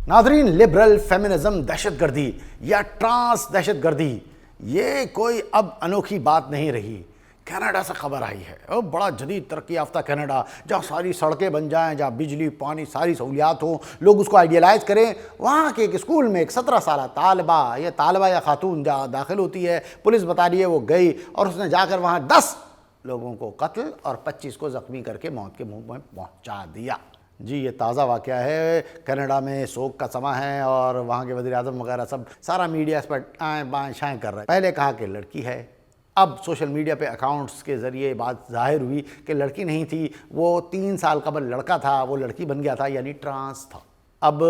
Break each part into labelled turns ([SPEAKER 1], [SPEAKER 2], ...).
[SPEAKER 1] ناظرین، liberal feminism دہشت گردی یا ٹرانس دہشت گردی یہ کوئی اب انوکھی بات نہیں رہی۔ کینیڈا سے خبر آئی ہے، بڑا جدید ترقی یافتہ کینیڈا، جہاں ساری سڑکیں بن جائیں، جہاں بجلی پانی ساری سہولیات ہوں، لوگ اس کو آئیڈیلائز کریں۔ وہاں کے ایک اسکول میں ایک 17 سالہ طالبہ یا خاتون جہاں داخل ہوتی ہے، پولیس بتا رہی ہے وہ گئی اور اس نے جا کر وہاں 10 لوگوں کو قتل اور 25 کو زخمی کر کے موت کے منہ میں پہنچا دیا۔ جی یہ تازہ واقعہ ہے، کینیڈا میں سوگ کا سماں ہے اور وہاں کے وزیر اعظم وغیرہ سارا میڈیا اس پر آئیں بائیں شائیں کر رہا ہے۔ پہلے کہا کہ لڑکی ہے، اب سوشل میڈیا پہ اکاؤنٹس کے ذریعے بات ظاہر ہوئی کہ لڑکی نہیں تھی، وہ 3 سال قبل لڑکا تھا، وہ لڑکی بن گیا تھا، یعنی ٹرانس تھا۔ اب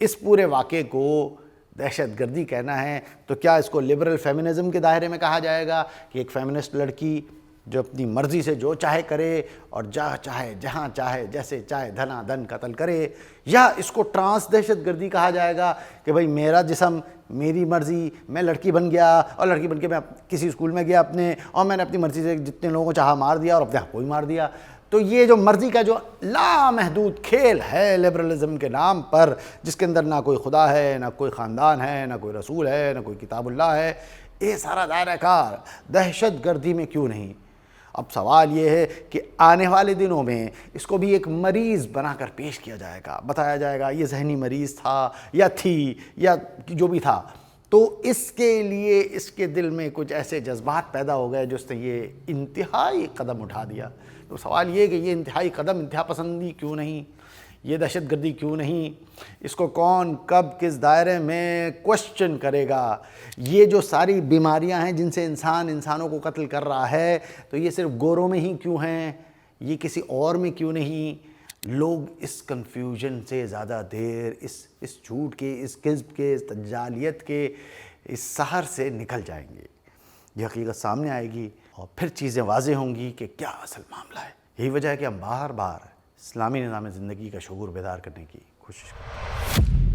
[SPEAKER 1] اس پورے واقعے کو دہشت گردی کہنا ہے تو کیا اس کو لبرل فیمنزم کے دائرے میں کہا جائے گا کہ ایک فیمنسٹ لڑکی جو اپنی مرضی سے جو چاہے کرے اور جہاں چاہے جہاں چاہے جیسے چاہے دھنا دھن قتل کرے، یا اس کو ٹرانس دہشت گردی کہا جائے گا کہ بھئی میرا جسم میری مرضی، میں لڑکی بن گیا اور لڑکی بن کے میں کسی اسکول میں گیا اپنے اور میں نے اپنی مرضی سے جتنے لوگوں کو چاہا مار دیا اور اپنے آپ کو ہی مار دیا۔ تو یہ جو مرضی کا جو لامحدود کھیل ہے لبرلزم کے نام پر، جس کے اندر نہ کوئی خدا ہے، نہ کوئی خاندان ہے، نہ کوئی رسول ہے، نہ کوئی کتاب اللہ ہے، یہ سارا دائرہ کار دہشت گردی میں کیوں نہیں؟ اب سوال یہ ہے کہ آنے والے دنوں میں اس کو بھی ایک مریض بنا کر پیش کیا جائے گا، بتایا جائے گا یہ ذہنی مریض تھا یا تھی یا جو بھی تھا، تو اس کے لیے اس کے دل میں کچھ ایسے جذبات پیدا ہو گئے جس نے یہ انتہائی قدم اٹھا دیا۔ تو سوال یہ کہ یہ انتہائی قدم انتہا پسندی کیوں نہیں، یہ دہشت گردی کیوں نہیں، اس کو کون کب کس دائرے میں کوشچن کرے گا؟ یہ جو ساری بیماریاں ہیں جن سے انسانوں کو قتل کر رہا ہے، تو یہ صرف گوروں میں ہی کیوں ہیں، یہ کسی اور میں کیوں نہیں؟ لوگ اس کنفیوژن سے زیادہ دیر اس جھوٹ کے، اس کذب کے، اس دجالیت کے، اس سحر سے نکل جائیں گے، یہ حقیقت سامنے آئے گی اور پھر چیزیں واضح ہوں گی کہ کیا اصل معاملہ ہے۔ یہی وجہ ہے کہ ہم بار بار اسلامی نظام زندگی کا شعور بیدار کرنے کی کوشش کرتے ہیں۔